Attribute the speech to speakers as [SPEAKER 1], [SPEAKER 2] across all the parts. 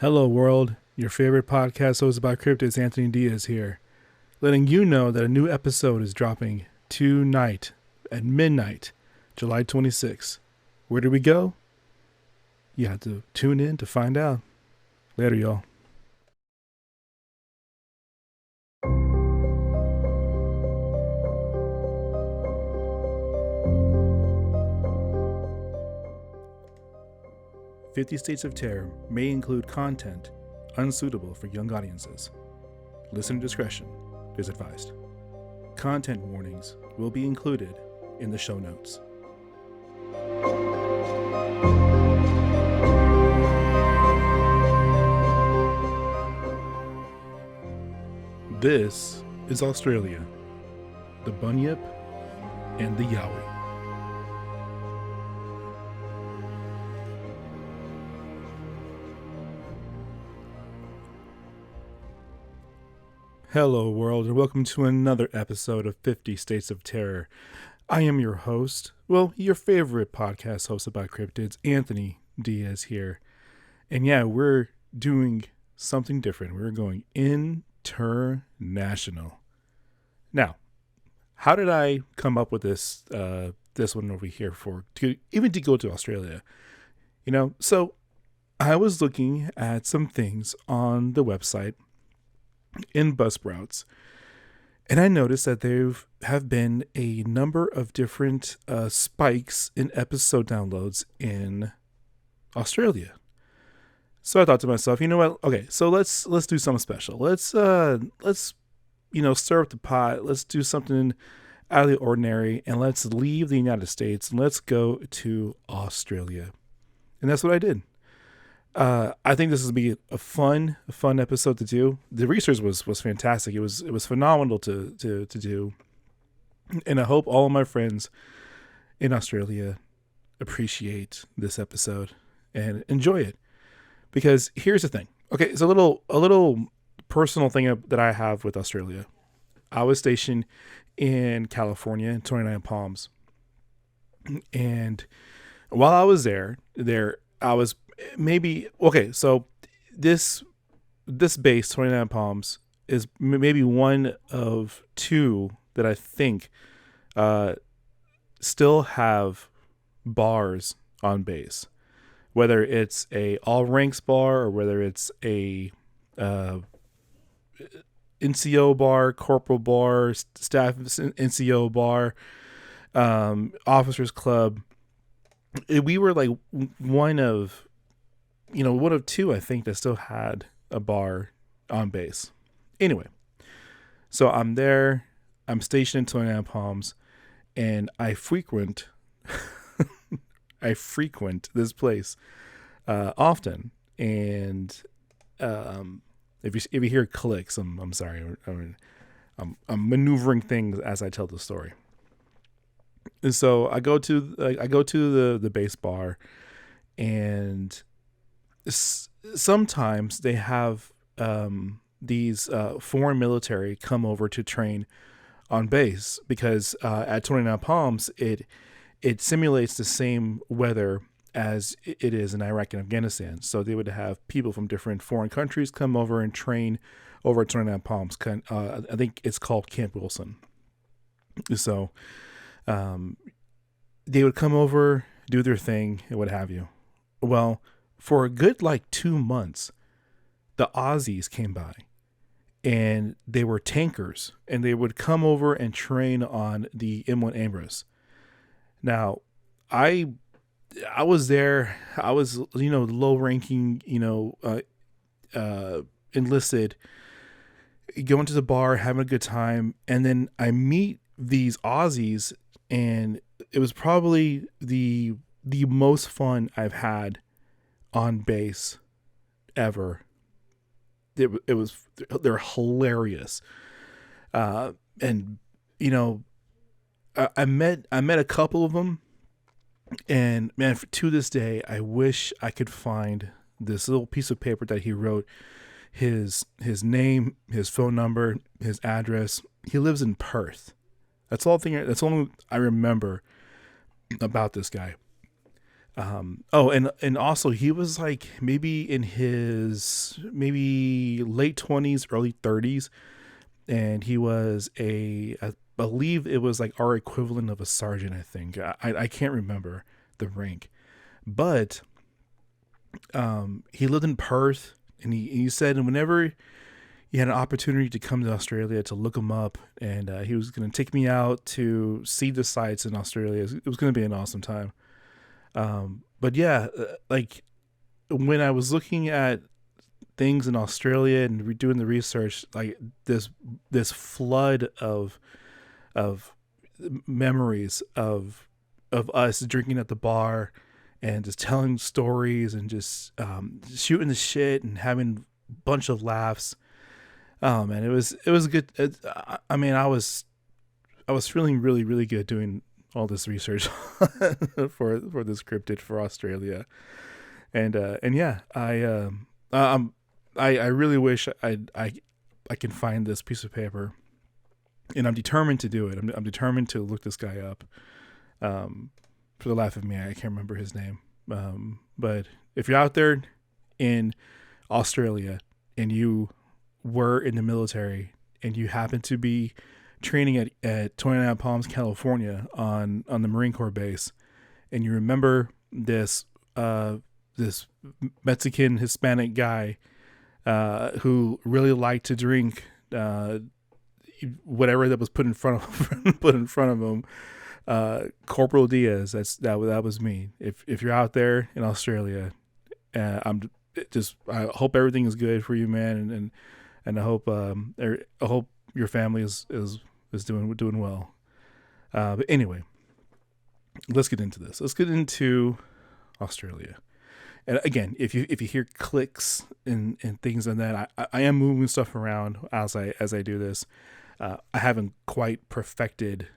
[SPEAKER 1] Hello, world. Your favorite podcast hosted by cryptids, Anthony Diaz here, letting you know that a new episode is dropping tonight at midnight, July 26th. Where do we go? You have to tune in to find out. Later, y'all. "50 States of Terror may include content unsuitable for young audiences. Listener discretion is advised. Content warnings will be included in the show notes." This is Australia, the Bunyip and the Yowie. Hello, world, and welcome to another episode of 50 States of Terror. I am your host, your favorite podcast hosted by cryptids, Anthony Diaz here. And yeah, we're doing something different. We're going international. Now, how did I come up with this one over here to go to Australia? So I was looking at some things on the website in Buzzsprouts, and I noticed that there have been a number of different spikes in episode downloads in Australia. So I thought to myself, you know what? Okay, so let's do something special. Let's stir up the pot. Let's do something out of the ordinary, and let's leave the United States and let's go to Australia. And that's what I did. I think this will be a fun episode to do. The research was fantastic. It was phenomenal to do, and I hope all of my friends in Australia appreciate this episode and enjoy it. Because here's the thing. Okay, it's a little personal thing that I have with Australia. I was stationed in California in 29 Palms, and while I was there I was so this base 29 Palms is maybe one of two that I think still have bars on base, whether it's a all ranks bar or whether it's a NCO bar, corporal bar, staff NCO bar, officers club. We were like one of two, I think, that still had a bar on base. Anyway, so I'm there. I'm stationed in 29 Palms, and I frequent this place often. And if you hear clicks, I'm sorry. I'm maneuvering things as I tell the story. And so I go to the base bar, and sometimes they have these foreign military come over to train on base because at 29 Palms it simulates the same weather as it is in Iraq and Afghanistan. So they would have people from different foreign countries come over and train over at 29 Palms. I think it's called Camp Wilson. So they would come over, do their thing, and what have you. Well, for a good 2 months, the Aussies came by, and they were tankers, and they would come over and train on the M1 Abrams. Now, I was there. I was low ranking, enlisted, going to the bar, having a good time, and then I meet these Aussies, and it was probably the most fun I've had on base ever. They're hilarious. And I met a couple of them, and man, to this day, I wish I could find this little piece of paper that he wrote his name, his phone number, his address. He lives in Perth. That's all I remember about this guy. Oh, and also he was like maybe in his maybe late 20s, early 30s, and he was I believe it was like our equivalent of a sergeant. I think I can't remember the rank, but he lived in Perth, and he said, and whenever he had an opportunity to come to Australia to look him up, and he was going to take me out to see the sights in Australia. It was going to be an awesome time. But yeah, like when I was looking at things in Australia and doing the research, like this flood of memories of us drinking at the bar and just telling stories and just shooting the shit and having a bunch of laughs. Oh man, it was good. I mean, I was feeling really really good doing all this research for this cryptid for Australia, and yeah, I really wish I can find this piece of paper, and I'm determined to do it. I'm determined to look this guy up. For the life of me, I can't remember his name. But if you're out there in Australia and you were in the military and you happen to be training at 29 Palms, California on the Marine Corps base, and you remember this Mexican Hispanic guy who really liked to drink whatever that was put in front of him. Corporal Diaz, that was me. If you're out there in Australia, I hope everything is good for you, man, and I hope your family is doing well. But anyway, let's get into this. Let's get into Australia. And again, if you hear clicks and things like that, I am moving stuff around as I do this. I haven't quite perfected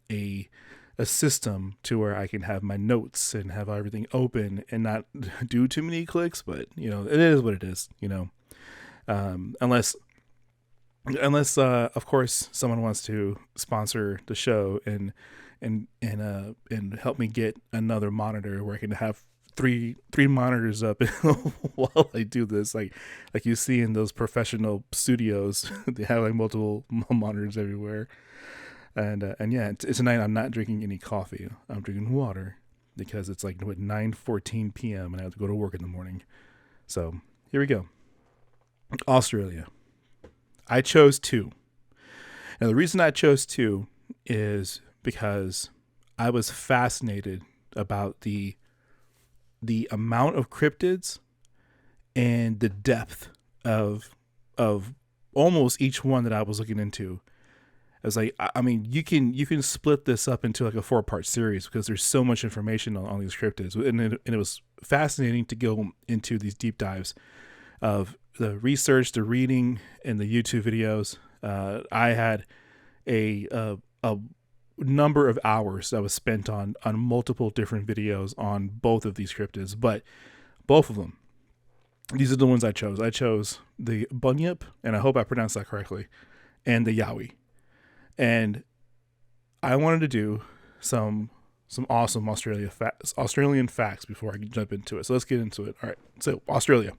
[SPEAKER 1] a system to where I can have my notes and have everything open and not do too many clicks, but it is what it is, unless of course someone wants to sponsor the show and help me get another monitor where I can have three monitors up while I do this, like you see in those professional studios. They have like multiple monitors everywhere. And yeah, tonight I'm not drinking any coffee. I'm drinking water because it's like 9:14 p.m. and I have to go to work in the morning. So here we go. Australia. I chose two. Now the reason I chose two is because I was fascinated about the amount of cryptids and the depth of almost each one that I was looking into. I was like, I mean, you can split this up into like a 4-part series because there's so much information on these cryptids, and it was fascinating to go into these deep dives of the research, the reading, and the YouTube videos. I had a number of hours that was spent on multiple different videos on both of these cryptids, but both of them, these are the ones I chose. I chose the Bunyip, and I hope I pronounced that correctly, and the Yowie. And I wanted to do some awesome Australian facts before I can jump into it. So let's get into it. All right. So Australia,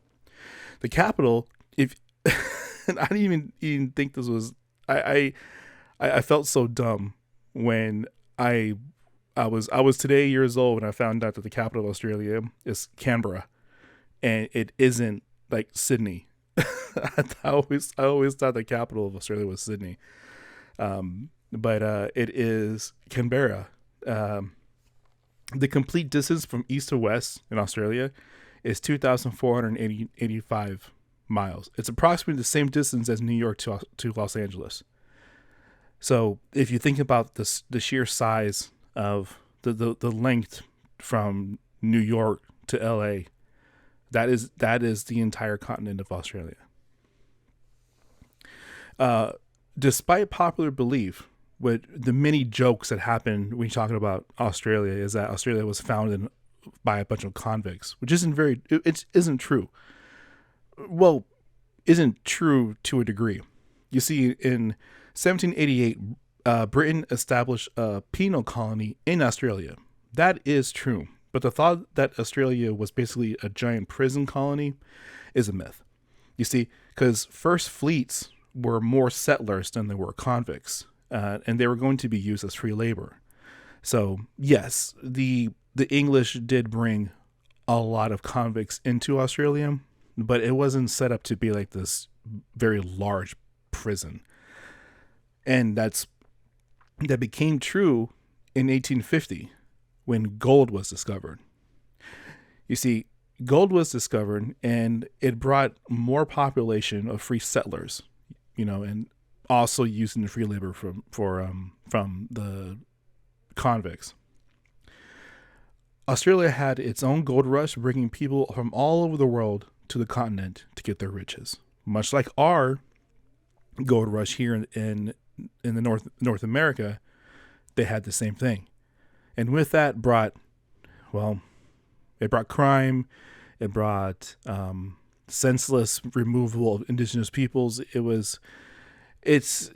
[SPEAKER 1] the capital. If I didn't even think this was, I felt so dumb when I was today years old when I found out that the capital of Australia is Canberra, and it isn't like Sydney. I always thought the capital of Australia was Sydney. But it is Canberra. The complete distance from east to west in Australia is 2,485 miles. It's approximately the same distance as New York to Los Angeles. So if you think about the sheer size of the length from New York to LA, that is the entire continent of Australia. Despite popular belief, with the many jokes that happen when you're talking about Australia, is that Australia was founded by a bunch of convicts, which isn't true. Well, isn't true to a degree. You see, in 1788, Britain established a penal colony in Australia. That is true. But the thought that Australia was basically a giant prison colony is a myth. You see, because first fleets were more settlers than they were convicts, and they were going to be used as free labor. So yes, the English did bring a lot of convicts into Australia, but it wasn't set up to be like this very large prison. And that became true in 1850 when gold was discovered. You see, gold was discovered and it brought more population of free settlers, and also using the free labor from the convicts. Australia had its own gold rush, bringing people from all over the world to the continent to get their riches. Much like our gold rush here in the North America, they had the same thing. And with that it brought crime, it brought senseless removal of indigenous peoples. It's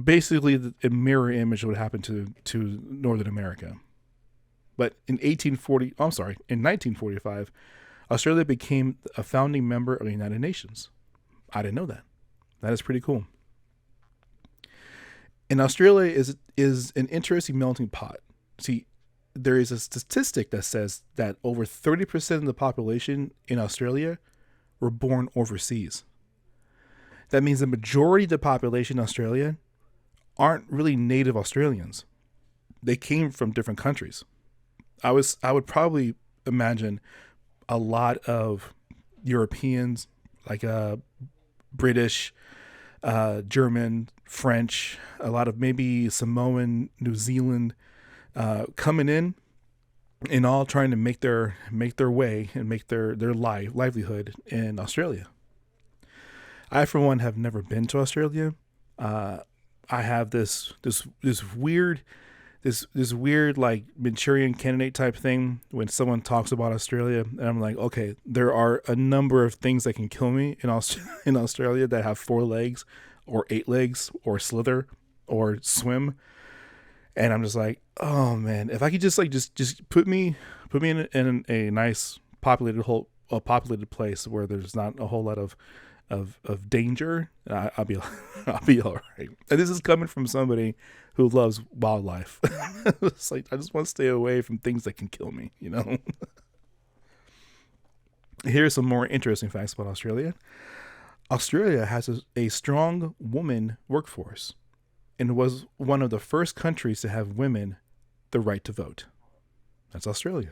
[SPEAKER 1] basically a mirror image of what happened to Northern America. But in 1945, Australia became a founding member of the United Nations. I didn't know that. That is pretty cool. And Australia is an interesting melting pot. See, there is a statistic that says that over 30% of the population in Australia were born overseas. That means the majority of the population in Australia aren't really native Australians. They came from different countries. I would probably imagine a lot of Europeans, like British, German, French, a lot of maybe Samoan, New Zealand, coming in and all trying to make their way and make their livelihood in Australia. I, for one, have never been to Australia. I have this weird like Manchurian Candidate type thing when someone talks about Australia, and I'm like, okay, there are a number of things that can kill me in Australia that have 4 legs or 8 legs or slither or swim, and I'm just like, oh man, if I could just put me in a nice populated place where there's not a whole lot of danger, I'll be all right. And this is coming from somebody who loves wildlife. It's like, I just want to stay away from things that can kill me, Here's some more interesting facts about Australia. Australia has a strong woman workforce and was one of the first countries to have women the right to vote. That's Australia.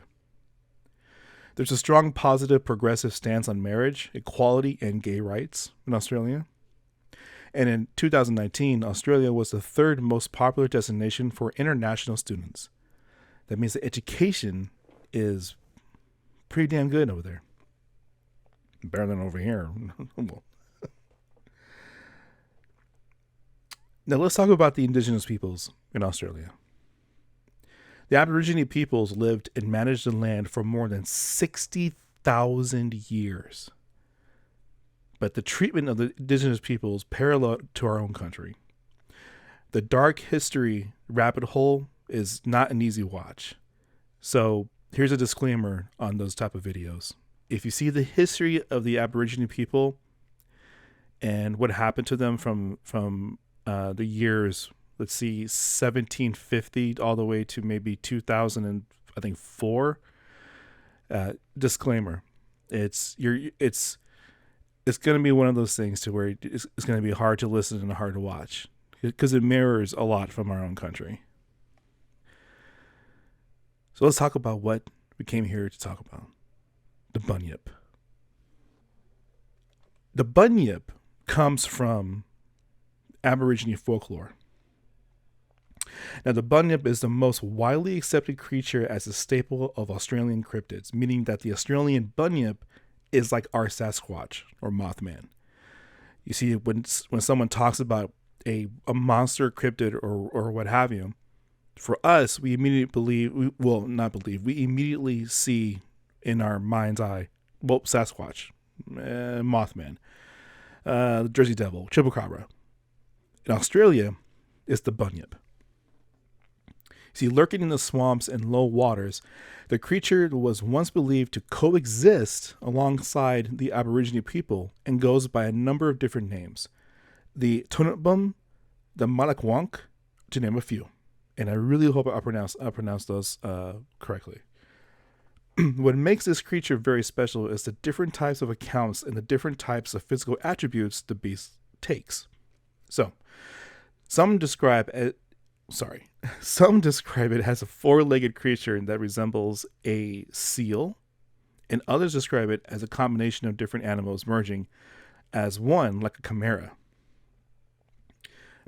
[SPEAKER 1] There's a strong, positive, progressive stance on marriage, equality, and gay rights in Australia. And in 2019, Australia was the 3rd most popular destination for international students. That means that education is pretty damn good over there. Better than over here. Now let's talk about the indigenous peoples in Australia. The Aboriginal peoples lived and managed the land for more than 60,000 years. But the treatment of the indigenous peoples parallel to our own country. The dark history rabbit hole is not an easy watch. So here's a disclaimer on those type of videos. If you see the history of the Aboriginal people and what happened to them from the years, let's see, 1750 all the way to maybe 2004. Disclaimer: it's going to be one of those things to where it's going to be hard to listen and hard to watch because it mirrors a lot from our own country. So let's talk about what we came here to talk about: the Bunyip. The Bunyip comes from Aboriginal folklore. Now, the Bunyip is the most widely accepted creature as a staple of Australian cryptids, meaning that the Australian Bunyip is like our Sasquatch or Mothman. You see, when someone talks about a monster cryptid or what have you, for us, we immediately we immediately see in our mind's eye, well, Sasquatch, Mothman, the Jersey Devil, Chupacabra. In Australia, it's the Bunyip. See, lurking in the swamps and low waters, the creature was once believed to coexist alongside the Aboriginal people and goes by a number of different names. The Tunutbum, the Malakwonk, to name a few. And I really hope I pronounce those correctly. What makes this creature very special is the different types of accounts and the different types of physical attributes the beast takes. So, some describe it as a four-legged creature that resembles a seal, and others describe it as a combination of different animals merging as one, like a chimera.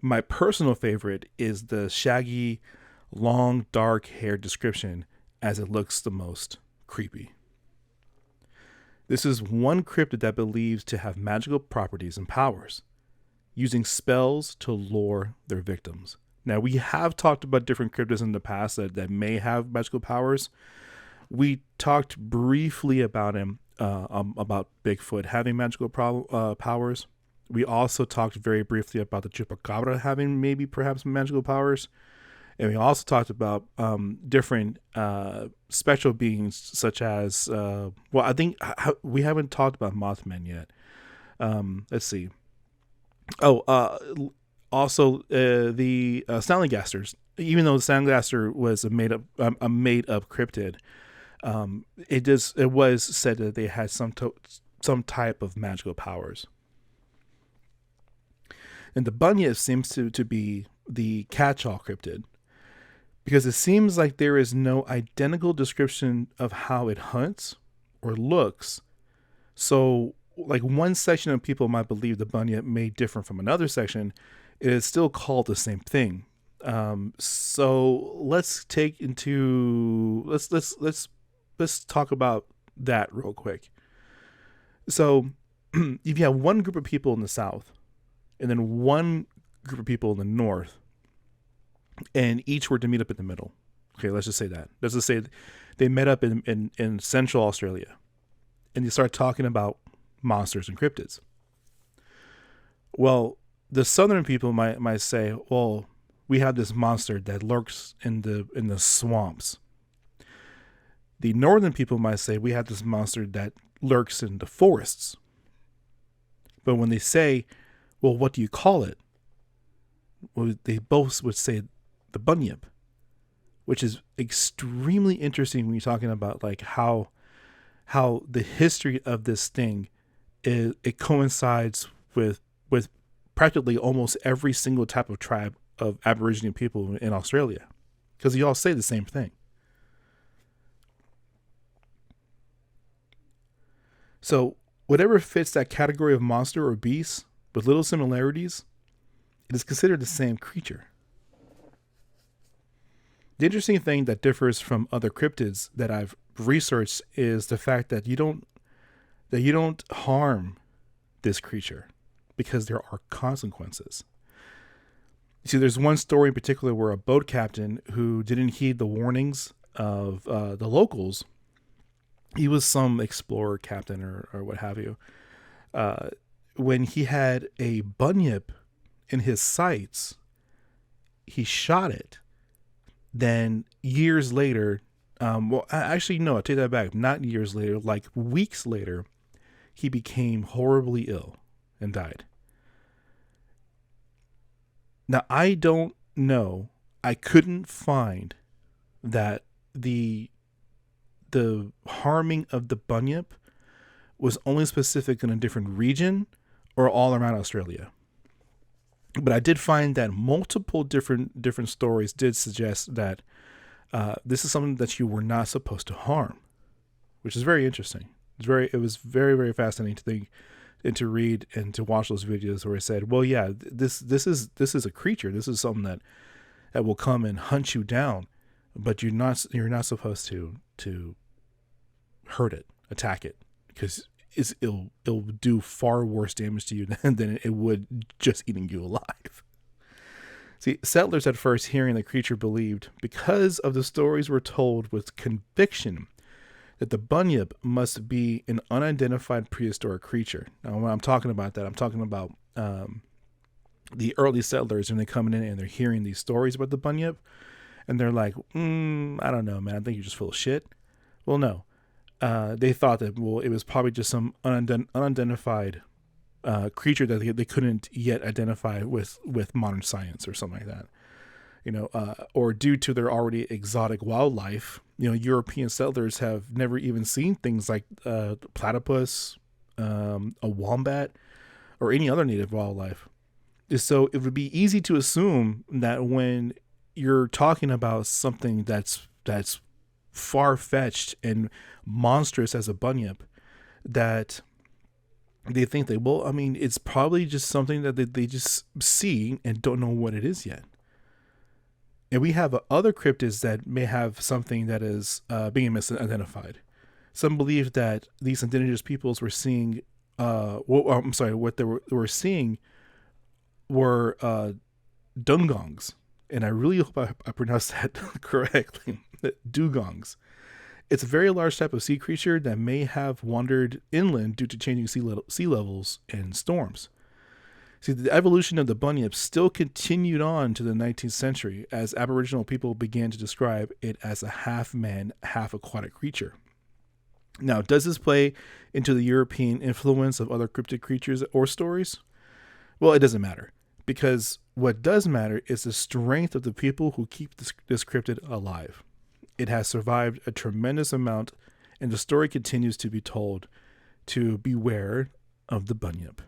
[SPEAKER 1] My personal favorite is the shaggy, long, dark hair description, as it looks the most creepy. This is one cryptid that believes to have magical properties and powers, using spells to lure their victims. Now, we have talked about different cryptids in the past that may have magical powers. We talked briefly about him, about Bigfoot having magical powers. We also talked very briefly about the chupacabra having perhaps magical powers. And we also talked about different spectral beings such as, I think we haven't talked about Mothmen yet. Let's see. Also the Snallygasters. Even though the Snallygaster was a made up cryptid, it was said that they had some type of magical powers. And the Bunyip seems to be the catch-all cryptid, because it seems like there is no identical description of how it hunts or looks. So, like, one section of people might believe the Bunyip may differ from another section, it is still called the same thing. So let's talk about that real quick. So if you have one group of people in the South and then one group of people in the North, and each were to meet up in the middle. Okay, let's just say that. Let's just say they met up in Central Australia, and you start talking about monsters and cryptids. Well, the Southern people might say, well, we have this monster that lurks in the swamps. The Northern people might say, we have this monster that lurks in the forests. But when they say, well, what do you call it? Well, they both would say the Bunyip, which is extremely interesting when you're talking about like how the history of this thing it coincides with practically almost every single type of tribe of Aboriginal people in Australia, because you all say the same thing. So whatever fits that category of monster or beast with little similarities, it is considered the same creature. The interesting thing that differs from other cryptids that I've researched is the fact that you don't harm this creature, because there are consequences. See, there's one story in particular where a boat captain who didn't heed the warnings of the locals, he was some explorer captain or what have you, when he had a bunyip in his sights, he shot it. Then years later, I take that back. Not years later, like weeks later, he became horribly ill and died. Now, I don't know. I couldn't find that the harming of the bunyip was only specific in a different region or all around Australia. But I did find that multiple different stories did suggest that this is something that you were not supposed to harm, which is very interesting. It was very, very fascinating to think and to read and to watch those videos where it said, well, yeah, this is a creature. This is something that will come and hunt you down, but you're not supposed to hurt it, attack it, because it'll do far worse damage to you than it would just eating you alive. See, settlers at first hearing the creature believed, because of the stories were told with conviction, that the bunyip must be an unidentified prehistoric creature. Now, when I'm talking about that, I'm talking about the early settlers when they come in and they're hearing these stories about the bunyip, and they're like, I don't know, man. I think you're just full of shit. Well, no. They thought that, well, it was probably just some unidentified creature that they couldn't yet identify with modern science or something like that. Or due to their already exotic wildlife, European settlers have never even seen things like platypus, a wombat, or any other native wildlife. So it would be easy to assume that when you're talking about something that's far-fetched and monstrous as a bunyip, that they think that, well, I mean, it's probably just something that they just see and don't know what it is yet. And we have other cryptids that may have something that is being misidentified. Some believe that these indigenous peoples were seeing, what they were seeing were dungongs. And I really hope I pronounced that correctly. Dugongs. It's a very large type of sea creature that may have wandered inland due to changing sea levels and storms. See, the evolution of the bunyip still continued on to the 19th century as Aboriginal people began to describe it as a half-man, half-aquatic creature. Now, does this play into the European influence of other cryptid creatures or stories? Well, it doesn't matter, because what does matter is the strength of the people who keep this cryptid alive. It has survived a tremendous amount, and the story continues to be told to beware of the bunyip.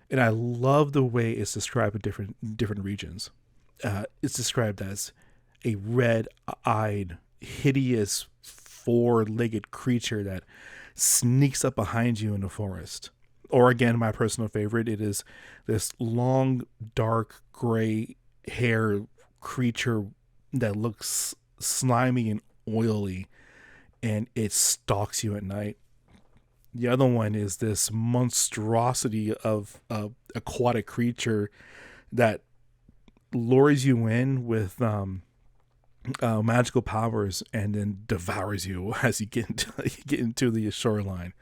[SPEAKER 1] And I love the way it's described in different regions. It's described as a red-eyed, hideous, four-legged creature that sneaks up behind you in the forest. Or again, my personal favorite, it is this long, dark, gray hair creature that looks slimy and oily, and it stalks you at night. The other one is this monstrosity of aquatic creature that lures you in with magical powers and then devours you as you get into the shoreline.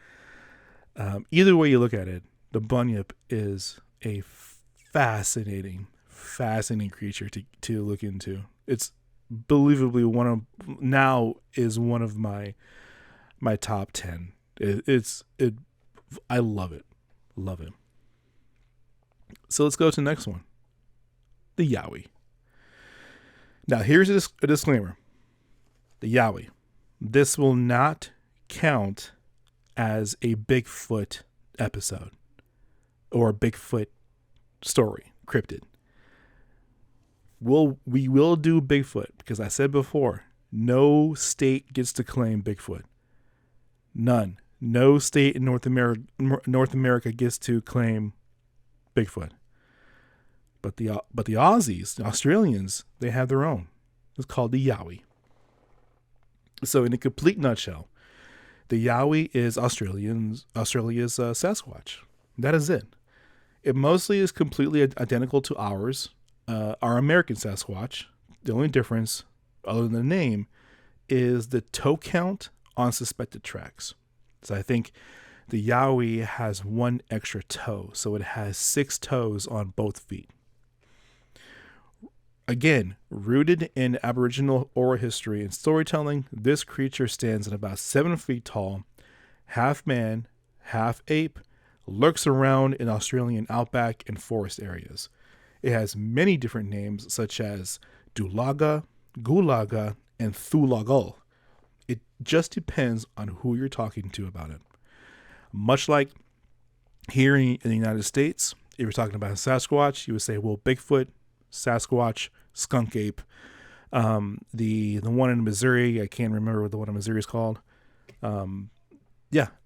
[SPEAKER 1] Either way you look at it, the bunyip is a fascinating creature to look into. It's believably one of my top 10. I love it. So let's go to the next one. The Yowie. Now here's a disclaimer. The Yowie. This will not count as a Bigfoot episode or a Bigfoot story, cryptid. We will do Bigfoot because I said before, no state gets to claim Bigfoot. None. No state in North America gets to claim Bigfoot. But the Aussies, the Australians, they have their own. It's called the Yowie. So in a complete nutshell, the Yowie is Australia's Sasquatch. That is it. It mostly is completely identical to ours, our American Sasquatch. The only difference, other than the name, is the toe count on suspected tracks. So I think the Yowie has one extra toe, so it has 6 toes on both feet. Again, rooted in Aboriginal oral history and storytelling, this creature stands at about 7 feet tall, half man, half ape, lurks around in Australian outback and forest areas. It has many different names such as Dulaga, Gulaga, and Thulagul. It just depends on who you're talking to about it. Much like here in the United States, if you're talking about a Sasquatch, you would say, well, Bigfoot, Sasquatch, skunk ape. The one in Missouri, I can't remember what the one in Missouri is called.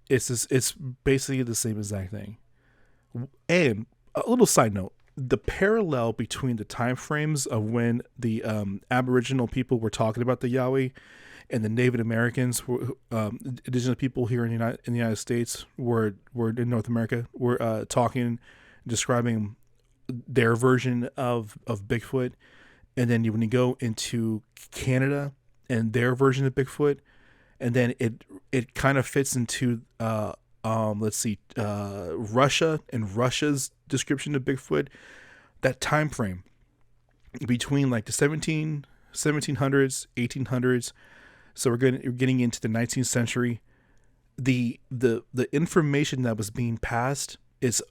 [SPEAKER 1] It's basically the same exact thing. And a little side note, the parallel between the time frames of when the Aboriginal people were talking about the Yowie and the Native Americans, indigenous people here in the United States, were in North America, were talking, describing their version of Bigfoot. And then when you go into Canada and their version of Bigfoot, and then it kind of fits into Russia and Russia's description of Bigfoot. That time frame between like the 1700s, 1800s. So we're getting into the 19th century. The information that was being passed is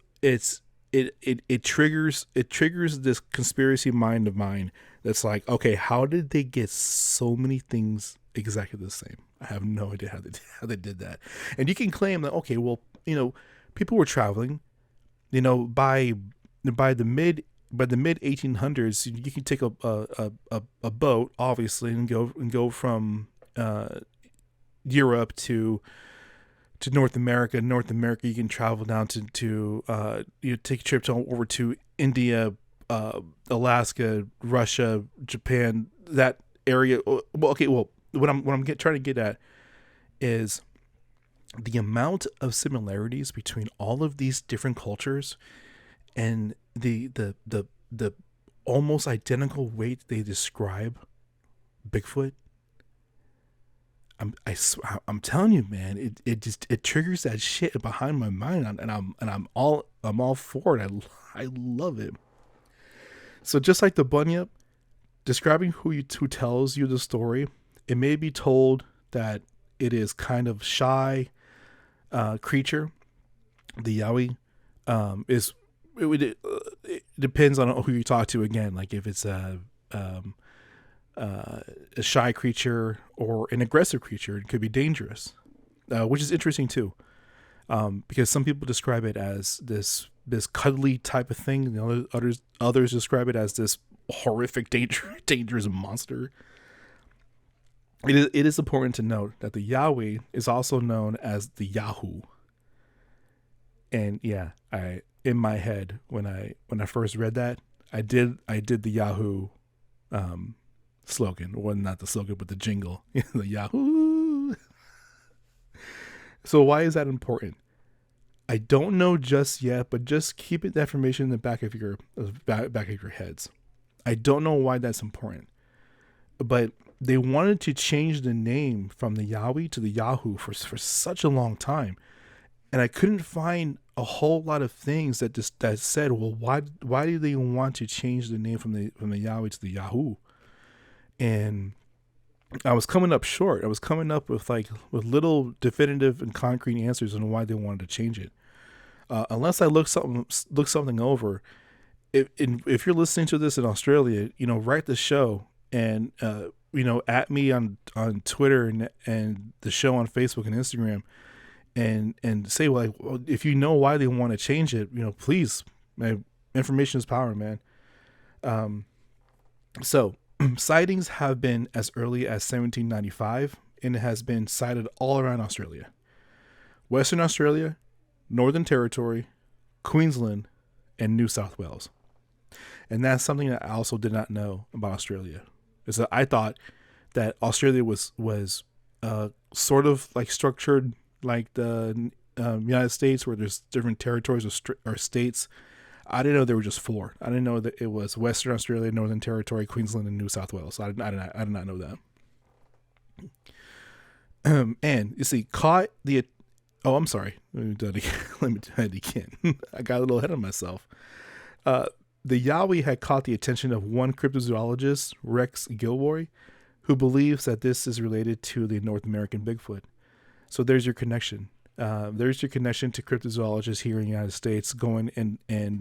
[SPEAKER 1] it triggers this conspiracy mind of mine that's like, okay, how did they get so many things exactly the same? I have no idea how they did that. And you can claim that, okay, well, people were traveling, by the mid 1800s. You can take a boat, obviously, and go from Europe to North America. North America, you can travel down to take a trip over to India, Alaska, Russia, Japan, that area. Well, okay. Well, what I'm trying to get at is the amount of similarities between all of these different cultures and the almost identical way that they describe Bigfoot. I'm telling you, man, it triggers that shit behind my mind, and I'm all for it. I love it. So just like the Bunyip, describing who tells you the story, it may be told that it is kind of shy creature. The Yowie it depends on who you talk to. Again, like if it's a shy creature or an aggressive creature, it could be dangerous, which is interesting too, because some people describe it as this cuddly type of thing, and others describe it as this horrific, dangerous monster. It is important to note that the Yowie is also known as the Yahoo. And yeah, in my head when I first read that, I did the Yahoo slogan. Well, not the slogan, but the jingle. The Yahoo. So why is that important? I don't know just yet, but just keep that information in the back of your heads. I don't know why that's important, but they wanted to change the name from the Yowie to the Yahoo for such a long time, and I couldn't find a whole lot of things that said, well, why do they want to change the name from the Yowie to the Yahoo? And I was coming up short. I was coming up with little definitive and concrete answers on why they wanted to change it. Unless I look something over. If you're listening to this in Australia, write the show and at me on Twitter and the show on Facebook and Instagram, and say, well, if you know why they want to change it, please. Information is power, man. So sightings have been as early as 1795, and it has been sighted all around Australia. Western Australia, Northern Territory, Queensland, and New South Wales. And that's something that I also did not know about Australia. Is that I thought that Australia was sort of like structured like the United States, where there's different territories or states. I didn't know there were just 4. I didn't know that it was Western Australia, Northern Territory, Queensland, and New South Wales. I did not know that. And you see, caught the. Oh, I'm sorry. Let me do it again. I got a little ahead of myself. The Yowie had caught the attention of one cryptozoologist, Rex Gilroy, who believes that this is related to the North American Bigfoot. So there's your connection. There's your connection to cryptozoologists here in the United States, going and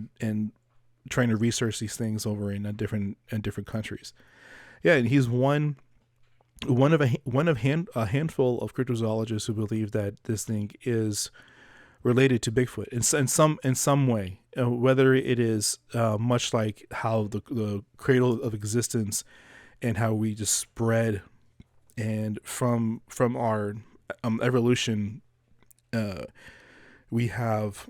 [SPEAKER 1] trying to research these things over in different countries. Yeah, and he's one of a handful of cryptozoologists who believe that this thing is related to Bigfoot in some way, whether it is much like how the cradle of existence and how we just spread, and from our evolution, we have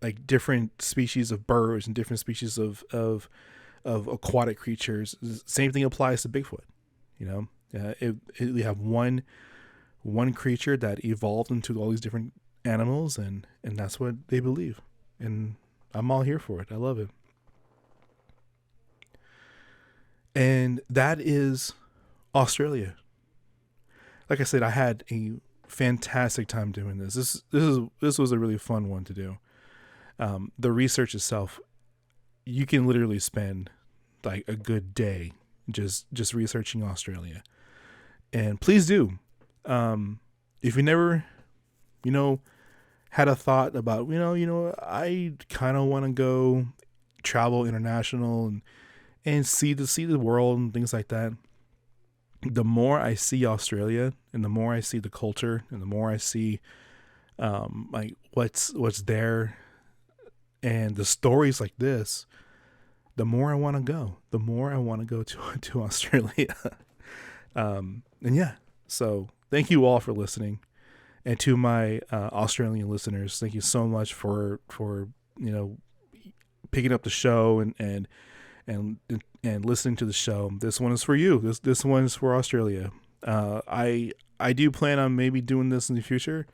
[SPEAKER 1] like different species of birds and different species of aquatic creatures. Same thing applies to Bigfoot. We have one creature that evolved into all these different animals, and that's what they believe, and I'm all here for it. I love it. And that is Australia. Like I said, I had a fantastic time doing this. This was a really fun one to do. The research itself, you can literally spend like a good day just researching Australia. And please do. If you never, had a thought about, I kind of want to go travel international and see the world and things like that. The more I see Australia and the more I see the culture and the more I see like what's there and the stories like this, the more I want to go. The more I want to go to Australia. And yeah, so thank you all for listening. And to my Australian listeners, thank you so much for picking up the show and listening to the show. This one is for you. This one is for Australia. I do plan on maybe doing this in the future.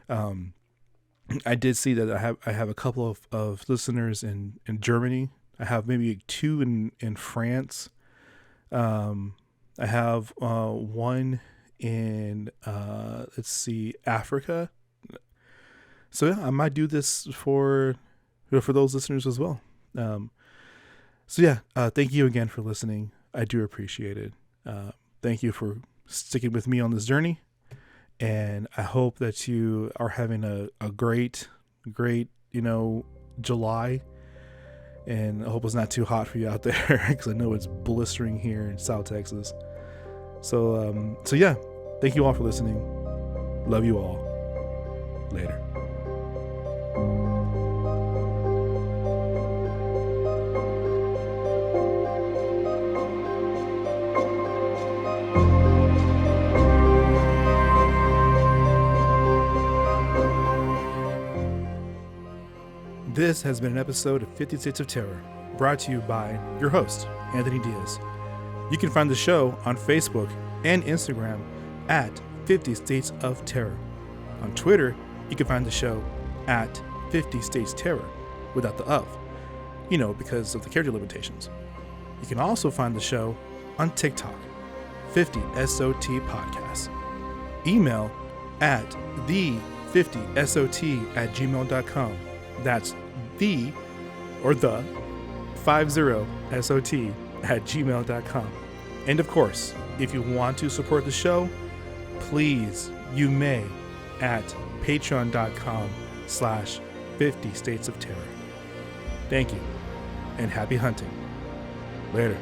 [SPEAKER 1] I did see that I have a couple of listeners in Germany. I have maybe 2 in France. I have one in Africa. So yeah, I might do this for those listeners as well. So yeah, thank you again for listening. I do appreciate it. Thank you for sticking with me on this journey, and I hope that you are having a great July, and I hope it's not too hot for you out there because I know it's blistering here in South Texas. So yeah, thank you all for listening. Love you all. Later. This has been an episode of 50 States of Terror, brought to you by your host, Anthony Diaz. You can find the show on Facebook and Instagram at 50 States of Terror. On Twitter, you can find the show at 50 States Terror, without the of, because of the character limitations. You can also find the show on TikTok, 50 SOT Podcast. Email at the50sot@gmail.com. That's the 50SOT@gmail.com. And of course, if you want to support the show, please, you may at patreon.com/50 States of Terror. Thank you and happy hunting. Later.